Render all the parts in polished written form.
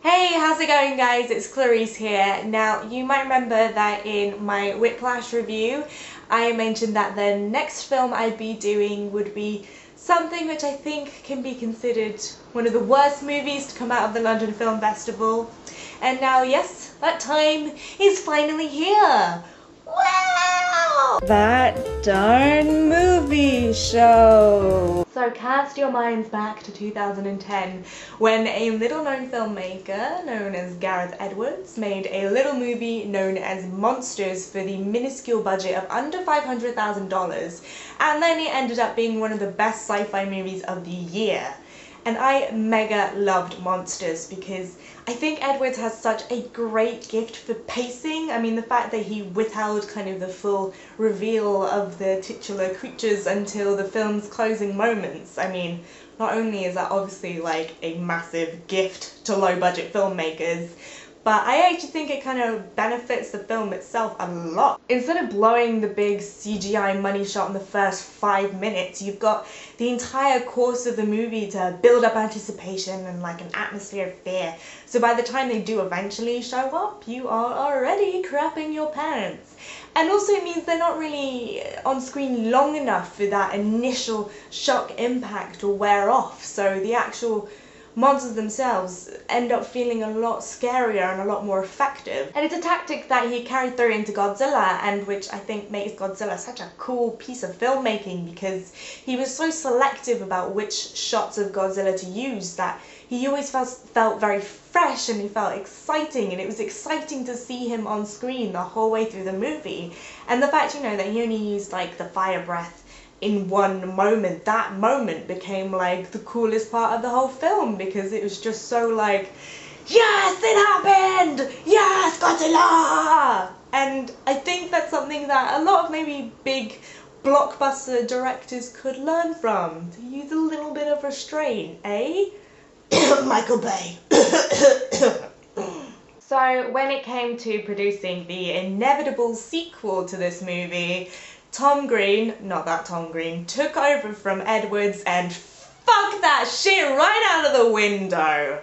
Hey, how's it going guys? It's Clarice here. Now, you might remember that in my Whiplash review, I mentioned that the next film I'd be doing would be something which I think can be considered one of the worst movies to come out of the London Film Festival. And now, yes, that time is finally here. Wow! That darn movie show! So cast your minds back to 2010 when a little-known filmmaker known as Gareth Edwards made a little movie known as Monsters for the minuscule budget of under $500,000, and then it ended up being one of the best sci-fi movies of the year. And I mega loved Monsters because I think Edwards has such a great gift for pacing. I mean, the fact that he withheld kind of the full reveal of the titular creatures until the film's closing moments. I mean, not only is that obviously like a massive gift to low-budget filmmakers, but I actually think it kind of benefits the film itself a lot. Instead of blowing the big CGI money shot in the first 5 minutes, you've got the entire course of the movie to build up anticipation and like an atmosphere of fear. So by the time they do eventually show up, you are already crapping your pants. And also it means they're not really on screen long enough for that initial shock impact to wear off. So the actual monsters themselves end up feeling a lot scarier and a lot more effective. And it's a tactic that he carried through into Godzilla, and which I think makes Godzilla such a cool piece of filmmaking because he was so selective about which shots of Godzilla to use that he always felt very fresh, and he felt exciting, and it was exciting to see him on screen the whole way through the movie. And the fact, you know, that he only used like the fire breath in one moment, that moment became like the coolest part of the whole film because it was just so like, yes, it happened! Yes, Godzilla! And I think that's something that a lot of maybe big blockbuster directors could learn from, to use a little bit of restraint, eh? Michael Bay. So when it came to producing the inevitable sequel to this movie, Tom Green, not that Tom Green, took over from Edwards and fucked that shit right out of the window.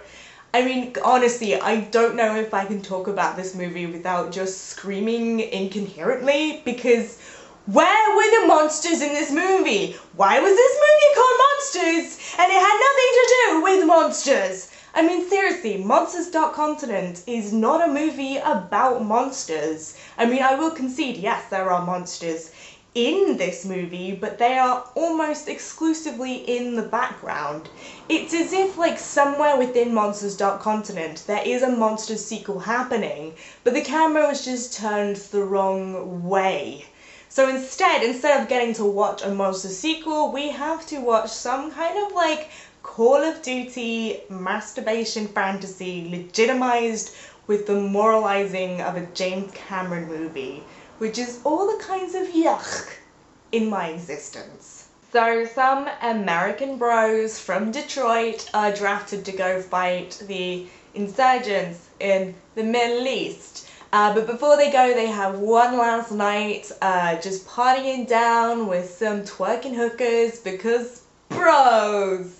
I mean, honestly, I don't know if I can talk about this movie without just screaming incoherently, because where were the monsters in this movie? Why was this movie called Monsters and it had nothing to do with monsters? I mean, seriously, Monsters.Continent is not a movie about monsters. I mean, I will concede, yes, there are monsters in this movie, but they are almost exclusively in the background. It's as if like somewhere within Monsters.Continent there is a Monsters sequel happening, but the camera was just turned the wrong way. So instead of getting to watch a Monsters sequel, we have to watch some kind of like Call of Duty masturbation fantasy legitimized with the moralizing of a James Cameron movie, which is all the kinds of yuck in my existence. So some American bros from Detroit are drafted to go fight the insurgents in the Middle East. But before they go, they have one last night just partying down with some twerking hookers because bros,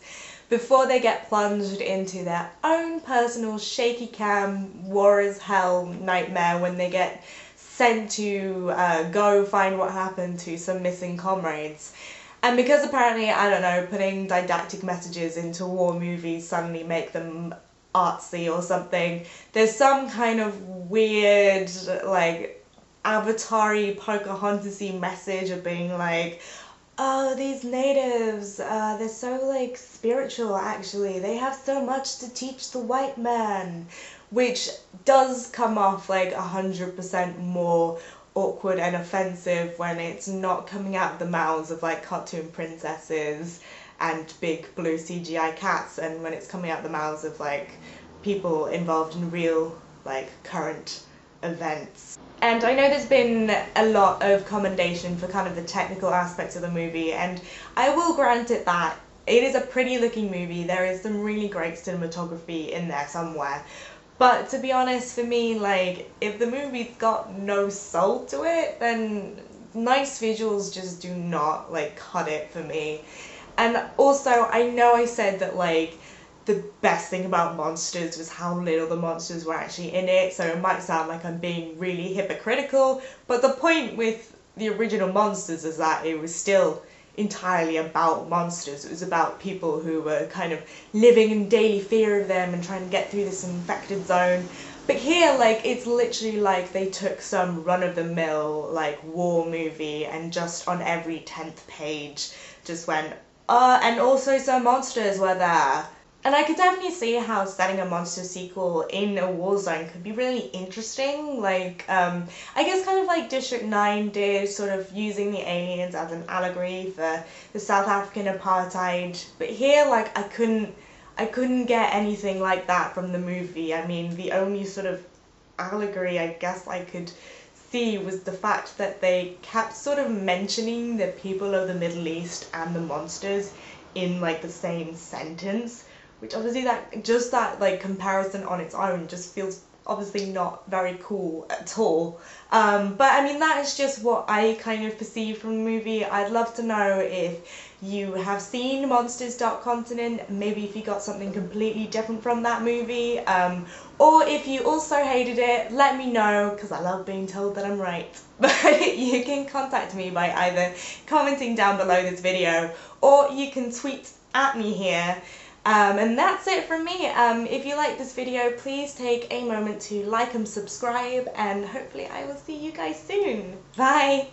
before they get plunged into their own personal shaky cam war as hell nightmare when they get sent to go find what happened to some missing comrades. And because apparently, I don't know, putting didactic messages into war movies suddenly make them artsy or something, there's some kind of weird, like, Avatar-y, Pocahontas-y message of being like, oh, these natives, they're so, like, spiritual, actually. They have so much to teach the white man. Which does come off like 100% more awkward and offensive when it's not coming out of the mouths of like cartoon princesses and big blue CGI cats, and when it's coming out the mouths of like people involved in real like current events. And I know there's been a lot of commendation for kind of the technical aspects of the movie, and I will grant it that it is a pretty looking movie. There is some really great cinematography in there somewhere. But to be honest, for me, like, if the movie's got no soul to it, then nice visuals just do not, like, cut it for me. And also, I know I said that, like, the best thing about Monsters was how little the monsters were actually in it, so it might sound like I'm being really hypocritical, but the point with the original Monsters is that it was still entirely about monsters. It was about people who were kind of living in daily fear of them and trying to get through this infected zone. But here, like, it's literally like they took some run-of-the-mill, like, war movie and just on every 10th page just went, and also some monsters were there. And I could definitely see how setting a monster sequel in a war zone could be really interesting. Like, I guess kind of like District 9 did, sort of using the aliens as an allegory for the South African apartheid. But here, like, I couldn't get anything like that from the movie. I mean, the only sort of allegory I guess I could see was the fact that they kept sort of mentioning the people of the Middle East and the monsters in like the same sentence, which obviously that like comparison on its own just feels obviously not very cool at all. But I mean, that is just what I kind of perceive from the movie. I'd love to know if you have seen Monsters Dark Continent, maybe if you got something completely different from that movie, or if you also hated it, let me know, because I love being told that I'm right. But you can contact me by either commenting down below this video, or you can tweet at me here. And that's it from me. If you like this video, please take a moment to like and subscribe, and hopefully I will see you guys soon. Bye!